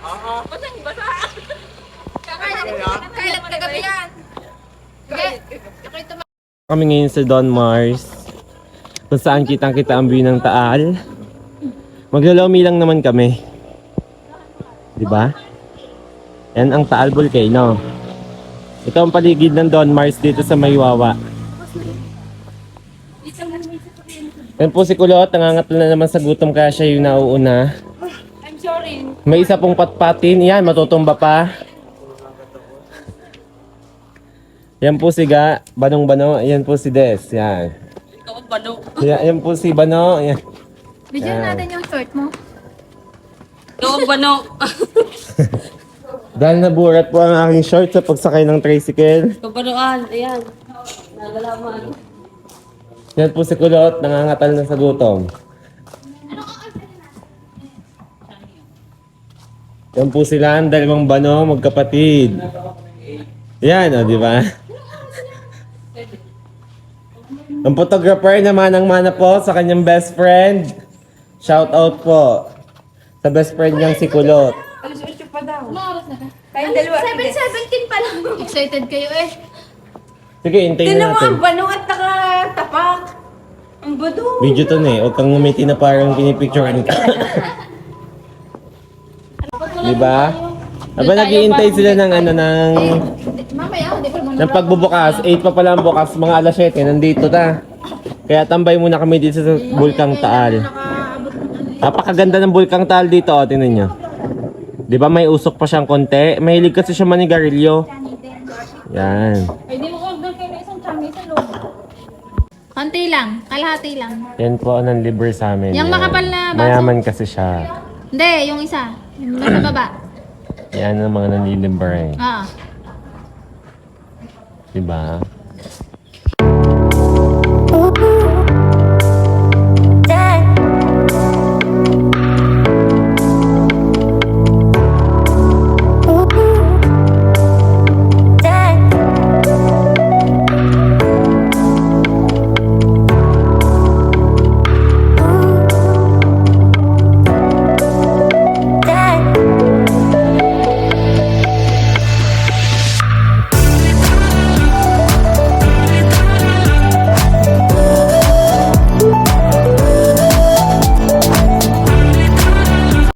Oo. Basang basa. Kailan kagabi yan? Kami ngayon sa Don Mars, kung saan kitang-kita ang view ng Taal. Maglolomi lang naman kami. Diba? Yan ang Taal Volcano. Ito ang paligid ng Don Mars dito sa Maywawa. Yan po si Kulot, nangangatol na naman sa gutom kaya siya yung nauuna. I'm sorry. May isa pong patpatin. Yan, matutumba pa. Yan po si Ga, Banong-Bano. Yan po si Des. Yan. Ikaw ang bano. Yan po si Bano. Yan. Bigyan Yan. natin yung short mo. Ikaw ang bano. Dahil naburat po ang aking short sa pagsakay ng tricycle. Kabanuan. Ayan. Nagalaman. Yan po si Kulot, nangangatal na sa gutom. Yan po sila, ang dalawang Bano, magkapatid. Yan, o, di ba? Ang photographer na manang-mana po sa kanyang best friend. Shout out po sa best friend niyang si Kulot. Alas 8 pa daw. Oras na ka? Kayong dalawa. 7:17 pa lang. Excited kayo eh. Sige, hintayin Tinan na mo natin. ang bano at nakatapak. Ang bado. Video to na eh. Huwag kang ngumiti na parang pinipicturean ka. Di ba? Aba, naghihintay sila ng ano, Mamaya, di pa ng pagbubukas. 8 pa pala ang bukas, mga alas 7, nandito na. Kaya tambay muna kami dito sa Bulkang Taal. Napakaganda ng Bulkang Taal dito, oh, tingnan nyo. Di ba may usok pa siyang konti? Mahilig kasi siya manigarilyo. Yan. Ay, di mo order kayo na isang chami sa loob. Konti lang, kalahati lang. Yan po ang libre sa amin. Yung Yan. makapal na baso? Mayaman kasi siya. Hindi, yung isa. Yung nasa baba. Yan ang mga nanlilibre. Oo. Diba? Oh,